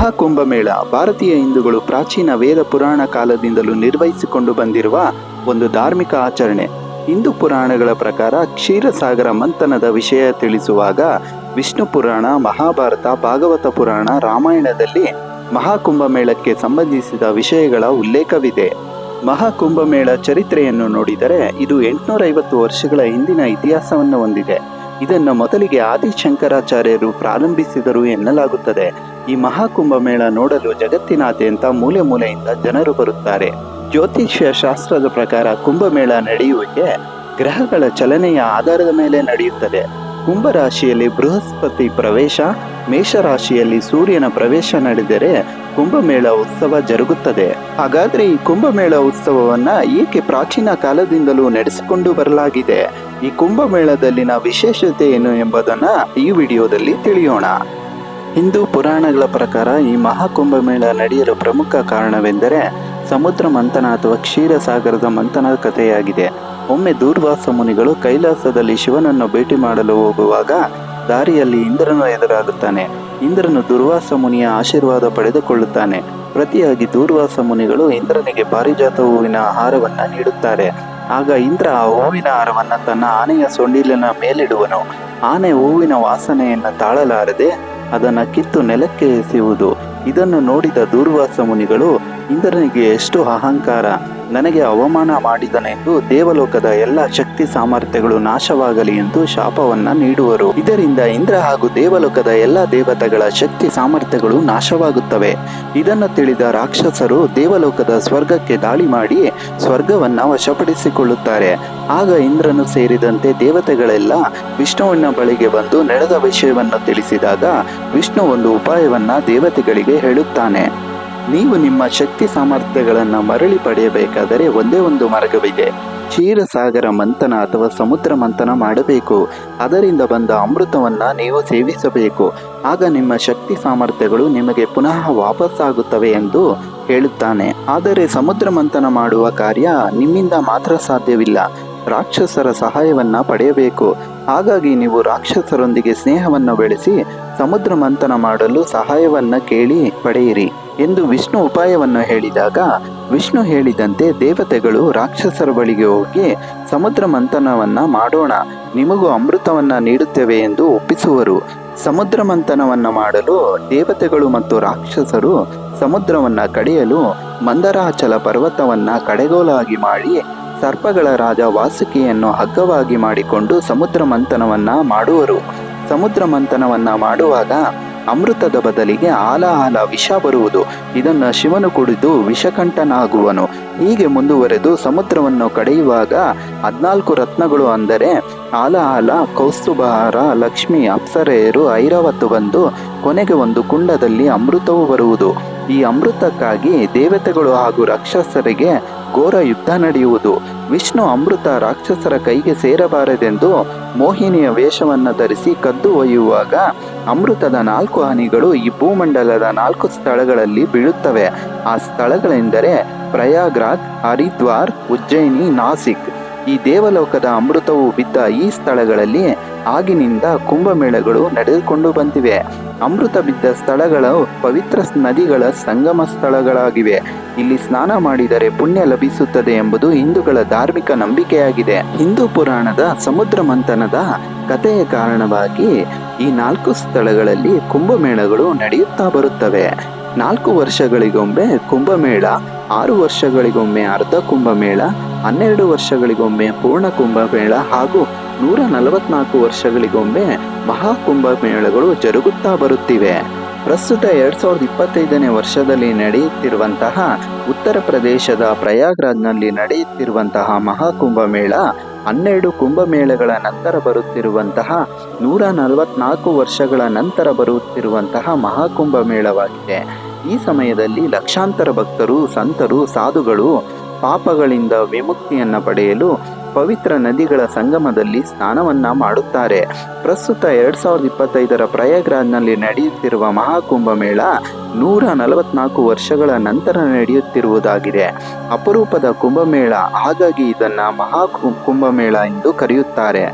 ಮಹಾಕುಂಭಮೇಳ ಭಾರತೀಯ ಹಿಂದೂಗಳು ಪ್ರಾಚೀನ ವೇದ ಪುರಾಣ ಕಾಲದಿಂದಲೂ ನಿರ್ವಹಿಸಿಕೊಂಡು ಬಂದಿರುವ ಒಂದು ಧಾರ್ಮಿಕ ಆಚರಣೆ. ಹಿಂದೂ ಪುರಾಣಗಳ ಪ್ರಕಾರ ಕ್ಷೀರಸಾಗರ ಮಂಥನದ ವಿಷಯ ತಿಳಿಸುವಾಗ ವಿಷ್ಣು ಪುರಾಣ, ಮಹಾಭಾರತ, ಭಾಗವತ ಪುರಾಣ, ರಾಮಾಯಣದಲ್ಲಿ ಮಹಾಕುಂಭಮೇಳಕ್ಕೆ ಸಂಬಂಧಿಸಿದ ವಿಷಯಗಳ ಉಲ್ಲೇಖವಿದೆ. ಮಹಾಕುಂಭಮೇಳ ಚರಿತ್ರೆಯನ್ನು ನೋಡಿದರೆ ಇದು 850 ವರ್ಷಗಳ ಹಿಂದಿನ ಇತಿಹಾಸವನ್ನು ಹೊಂದಿದೆ. ಇದನ್ನು ಮೊದಲಿಗೆ ಆದಿಶಂಕರಾಚಾರ್ಯರು ಪ್ರಾರಂಭಿಸಿದರು ಎನ್ನಲಾಗುತ್ತದೆ. ಈ ಮಹಾಕುಂಭಮೇಳ ನೋಡಲು ಜಗತ್ತಿನಾದ್ಯಂತ ಮೂಲೆ ಮೂಲೆಯಿಂದ ಜನರು ಬರುತ್ತಾರೆ. ಜ್ಯೋತಿಷ್ಯ ಶಾಸ್ತ್ರದ ಪ್ರಕಾರ ಕುಂಭಮೇಳ ನಡೆಯುವಿಕೆ ಗ್ರಹಗಳ ಚಲನೆಯ ಆಧಾರದ ಮೇಲೆ ನಡೆಯುತ್ತದೆ. ಕುಂಭರಾಶಿಯಲ್ಲಿ ಬೃಹಸ್ಪತಿ ಪ್ರವೇಶ, ಮೇಷರಾಶಿಯಲ್ಲಿ ಸೂರ್ಯನ ಪ್ರವೇಶ ನಡೆದರೆ ಕುಂಭಮೇಳ ಉತ್ಸವ ಜರುಗುತ್ತದೆ. ಹಾಗಾದ್ರೆ ಈ ಕುಂಭಮೇಳ ಉತ್ಸವವನ್ನ ಏಕೆ ಪ್ರಾಚೀನ ಕಾಲದಿಂದಲೂ ನಡೆಸಿಕೊಂಡು ಬರಲಾಗಿದೆ? ಈ ಕುಂಭಮೇಳದಲ್ಲಿನ ವಿಶೇಷತೆ ಏನು ಎಂಬುದನ್ನ ಈ ವಿಡಿಯೋದಲ್ಲಿ ತಿಳಿಯೋಣ. ಹಿಂದೂ ಪುರಾಣಗಳ ಪ್ರಕಾರ ಈ ಮಹಾಕುಂಭಮೇಳ ನಡೆಯಲು ಪ್ರಮುಖ ಕಾರಣವೆಂದರೆ ಸಮುದ್ರ ಮಂಥನ ಅಥವಾ ಕ್ಷೀರಸಾಗರದ ಮಂಥನದ ಕಥೆಯಾಗಿದೆ. ಒಮ್ಮೆ ದೂರ್ವಾಸ ಮುನಿಗಳು ಕೈಲಾಸದಲ್ಲಿ ಶಿವನನ್ನು ಭೇಟಿ ಮಾಡಲು ಹೋಗುವಾಗ ದಾರಿಯಲ್ಲಿ ಇಂದ್ರನು ಎದುರಾಗುತ್ತಾನೆ. ಇಂದ್ರನು ದುರ್ವಾಸ ಮುನಿಯ ಆಶೀರ್ವಾದ ಪಡೆದುಕೊಳ್ಳುತ್ತಾನೆ. ಪ್ರತಿಯಾಗಿ ದೂರ್ವಾಸ ಮುನಿಗಳು ಇಂದ್ರನಿಗೆ ಪಾರಿಜಾತ ಹೂವಿನ ಹಾರವನ್ನ ನೀಡುತ್ತಾರೆ. ಆಗ ಇಂದ್ರ ಆ ಹೂವಿನ ಹಾರವನ್ನ ತನ್ನ ಆನೆಯ ಸೊಂಡಿಲಿನ ಮೇಲಿಡುವನು. ಆನೆ ಹೂವಿನ ವಾಸನೆಯನ್ನು ತಾಳಲಾರದೆ ಅದನ್ನು ಕಿತ್ತು ನೆಲಕ್ಕೆ ಎಸೆಯುವುದು. ಇದನ್ನು ನೋಡಿದ ದೂರ್ವಾಸ ಮುನಿಗಳು ಇಂದ್ರನಿಗೆ ಎಷ್ಟು ಅಹಂಕಾರ, ನನಗೆ ಅವಮಾನ ಮಾಡಿದನೆಂದು ದೇವಲೋಕದ ಎಲ್ಲ ಶಕ್ತಿ ಸಾಮರ್ಥ್ಯಗಳು ನಾಶವಾಗಲಿ ಎಂದು ಶಾಪವನ್ನ ನೀಡುವರು. ಇದರಿಂದ ಇಂದ್ರ ಹಾಗೂ ದೇವಲೋಕದ ಎಲ್ಲ ದೇವತೆಗಳ ಶಕ್ತಿ ಸಾಮರ್ಥ್ಯಗಳು ನಾಶವಾಗುತ್ತವೆ. ಇದನ್ನು ತಿಳಿದ ರಾಕ್ಷಸರು ದೇವಲೋಕದ ಸ್ವರ್ಗಕ್ಕೆ ದಾಳಿ ಮಾಡಿ ಸ್ವರ್ಗವನ್ನ ವಶಪಡಿಸಿಕೊಳ್ಳುತ್ತಾರೆ. ಆಗ ಇಂದ್ರನು ಸೇರಿದಂತೆ ದೇವತೆಗಳೆಲ್ಲ ವಿಷ್ಣುವಿನ ಬಳಿಗೆ ಬಂದು ನಡೆದ ವಿಷಯವನ್ನು ತಿಳಿಸಿದಾಗ ವಿಷ್ಣು ಒಂದು ಉಪಾಯವನ್ನ ದೇವತೆಗಳಿಗೆ ಹೇಳುತ್ತಾನೆ. ನೀವು ನಿಮ್ಮ ಶಕ್ತಿ ಸಾಮರ್ಥ್ಯಗಳನ್ನು ಮರಳಿ ಪಡೆಯಬೇಕಾದರೆ ಒಂದೇ ಒಂದು ಮಾರ್ಗವಿದೆ. ಕ್ಷೀರಸಾಗರ ಮಂಥನ ಅಥವಾ ಸಮುದ್ರ ಮಂಥನ ಮಾಡಬೇಕು. ಅದರಿಂದ ಬಂದ ಅಮೃತವನ್ನ ನೀವು ಸೇವಿಸಬೇಕು. ಆಗ ನಿಮ್ಮ ಶಕ್ತಿ ಸಾಮರ್ಥ್ಯಗಳು ನಿಮಗೆ ಪುನಃ ವಾಪಸ್ಸಾಗುತ್ತವೆ ಎಂದು ಹೇಳುತ್ತಾನೆ. ಆದರೆ ಸಮುದ್ರ ಮಂಥನ ಮಾಡುವ ಕಾರ್ಯ ನಿಮ್ಮಿಂದ ಮಾತ್ರ ಸಾಧ್ಯವಿಲ್ಲ. ರಾಕ್ಷಸರ ಸಹಾಯವನ್ನ ಪಡೆಯಬೇಕು. ಹಾಗಾಗಿ ನೀವು ರಾಕ್ಷಸರೊಂದಿಗೆ ಸ್ನೇಹವನ್ನು ಬೆಳೆಸಿ ಸಮುದ್ರ ಮಂಥನ ಮಾಡಲು ಸಹಾಯವನ್ನ ಕೇಳಿ ಪಡೆಯಿರಿ ಎಂದು ವಿಷ್ಣು ಉಪಾಯವನ್ನು ಹೇಳಿದಾಗ ವಿಷ್ಣು ಹೇಳಿದಂತೆ ದೇವತೆಗಳು ರಾಕ್ಷಸರ ಬಳಿಗೆ ಹೋಗಿ ಸಮುದ್ರ ಮಂಥನವನ್ನ ಮಾಡೋಣ, ನಿಮಗೂ ಅಮೃತವನ್ನ ನೀಡುತ್ತೇವೆ ಎಂದು ಒಪ್ಪಿಸುವರು. ಸಮುದ್ರ ಮಂಥನವನ್ನ ಮಾಡಲು ದೇವತೆಗಳು ಮತ್ತು ರಾಕ್ಷಸರು ಸಮುದ್ರವನ್ನ ಕಡಿಯಲು ಮಂದರಾಚಲ ಪರ್ವತವನ್ನ ಕಡೆಗೋಲಾಗಿ ಮಾಡಿ ಸರ್ಪಗಳ ರಾಜ ವಾಸುಕಿಯನ್ನು ಹಗ್ಗವಾಗಿ ಮಾಡಿಕೊಂಡು ಸಮುದ್ರ ಮಂಥನವನ್ನ ಮಾಡುವರು. ಸಮುದ್ರ ಮಂಥನವನ್ನ ಮಾಡುವಾಗ ಅಮೃತದ ಬದಲಿಗೆ ಆಲ ವಿಷ ಬರುವುದು. ಇದನ್ನು ಶಿವನು ಕುಡಿದು ವಿಷಕಂಠನಾಗುವನು. ಹೀಗೆ ಮುಂದುವರೆದು ಸಮುದ್ರವನ್ನು ಕಡೆಯುವಾಗ 14 ರತ್ನಗಳು ಅಂದರೆ ಆಲ, ಕೌಸ್ತುಭಹಾರ, ಲಕ್ಷ್ಮಿ, ಅಪ್ಸರೆಯರು, ಐರಾವತ್ತು ಬಂದು ಕೊನೆಗೆ ಒಂದು ಕುಂಡದಲ್ಲಿ ಅಮೃತವು ಬರುವುದು. ಈ ಅಮೃತಕ್ಕಾಗಿ ದೇವತೆಗಳು ಹಾಗೂ ರಾಕ್ಷಸರಿಗೆ ಘೋರ ಯುದ್ಧ ನಡೆಯುವುದು. ವಿಷ್ಣು ಅಮೃತ ರಾಕ್ಷಸರ ಕೈಗೆ ಸೇರಬಾರದೆಂದು ಮೋಹಿನಿಯ ವೇಷವನ್ನು ಧರಿಸಿ ಕದ್ದು ಒಯ್ಯುವಾಗ ಅಮೃತದ 4 ಹನಿಗಳು ಈ ಭೂಮಂಡಲದ 4 ಸ್ಥಳಗಳಲ್ಲಿ ಬೀಳುತ್ತವೆ. ಆ ಸ್ಥಳಗಳೆಂದರೆ ಪ್ರಯಾಗ್ರಾಜ್, ಹರಿದ್ವಾರ್, ಉಜ್ಜಯಿನಿ, ನಾಸಿಕ್. ಈ ದೇವಲೋಕದ ಅಮೃತವು ಬಿದ್ದ ಈ ಸ್ಥಳಗಳಲ್ಲಿ ಆಗಿನಿಂದ ಕುಂಭಮೇಳಗಳು ನಡೆದುಕೊಂಡು ಬಂದಿವೆ. ಅಮೃತ ಬಿದ್ದ ಸ್ಥಳಗಳು ಪವಿತ್ರ ನದಿಗಳ ಸಂಗಮ ಸ್ಥಳಗಳಾಗಿವೆ. ಇಲ್ಲಿ ಸ್ನಾನ ಮಾಡಿದರೆ ಪುಣ್ಯ ಲಭಿಸುತ್ತದೆ ಎಂಬುದು ಹಿಂದೂಗಳ ಧಾರ್ಮಿಕ ನಂಬಿಕೆಯಾಗಿದೆ. ಹಿಂದೂ ಪುರಾಣದ ಸಮುದ್ರ ಮಂಥನದ ಕಥೆಯ ಕಾರಣವಾಗಿ ಈ 4 ಸ್ಥಳಗಳಲ್ಲಿ ಕುಂಭಮೇಳಗಳು ನಡೆಯುತ್ತಾ ಬರುತ್ತವೆ. 4 ವರ್ಷಗಳಿಗೊಮ್ಮೆ ಕುಂಭಮೇಳ, 6 ವರ್ಷಗಳಿಗೊಮ್ಮೆ ಅರ್ಧ ಕುಂಭಮೇಳ, 12 ವರ್ಷಗಳಿಗೊಮ್ಮೆ ಪೂರ್ಣ ಕುಂಭಮೇಳ ಹಾಗೂ 144 ವರ್ಷಗಳಿಗೊಮ್ಮೆ ಮಹಾಕುಂಭಮೇಳಗಳು ಜರುಗುತ್ತಾ ಬರುತ್ತಿವೆ. ಪ್ರಸ್ತುತ 2025ನೇ ವರ್ಷದಲ್ಲಿ ನಡೆಯುತ್ತಿರುವಂತಹ ಉತ್ತರ ಪ್ರದೇಶದ ಪ್ರಯಾಗ್ರಾಜ್ನಲ್ಲಿ ನಡೆಯುತ್ತಿರುವಂತಹ ಮಹಾಕುಂಭಮೇಳ 12 ಕುಂಭಮೇಳಗಳ ನಂತರ ಬರುತ್ತಿರುವಂತಹ 144 ವರ್ಷಗಳ ನಂತರ ಬರುತ್ತಿರುವಂತಹ ಮಹಾಕುಂಭಮೇಳವಾಗಿದೆ. ಈ ಸಮಯದಲ್ಲಿ ಲಕ್ಷಾಂತರ ಭಕ್ತರು, ಸಂತರು, ಸಾಧುಗಳು ಪಾಪಗಳಿಂದ ವಿಮುಕ್ತಿಯನ್ನು ಪಡೆಯಲು ಪವಿತ್ರ ನದಿಗಳ ಸಂಗಮದಲ್ಲಿ ಸ್ನಾನವನ್ನ ಮಾಡುತ್ತಾರೆ. ಪ್ರಸ್ತುತ 2025ರ ಪ್ರಯಾಗ್ರಾಜ್ನಲ್ಲಿ ನಡೆಯುತ್ತಿರುವ ಮಹಾಕುಂಭಮೇಳ 144 ವರ್ಷಗಳ ನಂತರ ನಡೆಯುತ್ತಿರುವುದಾಗಿದೆ. ಅಪರೂಪದ ಕುಂಭಮೇಳ, ಹಾಗಾಗಿ ಇದನ್ನ ಕುಂಭಮೇಳ ಎಂದು ಕರೆಯುತ್ತಾರೆ.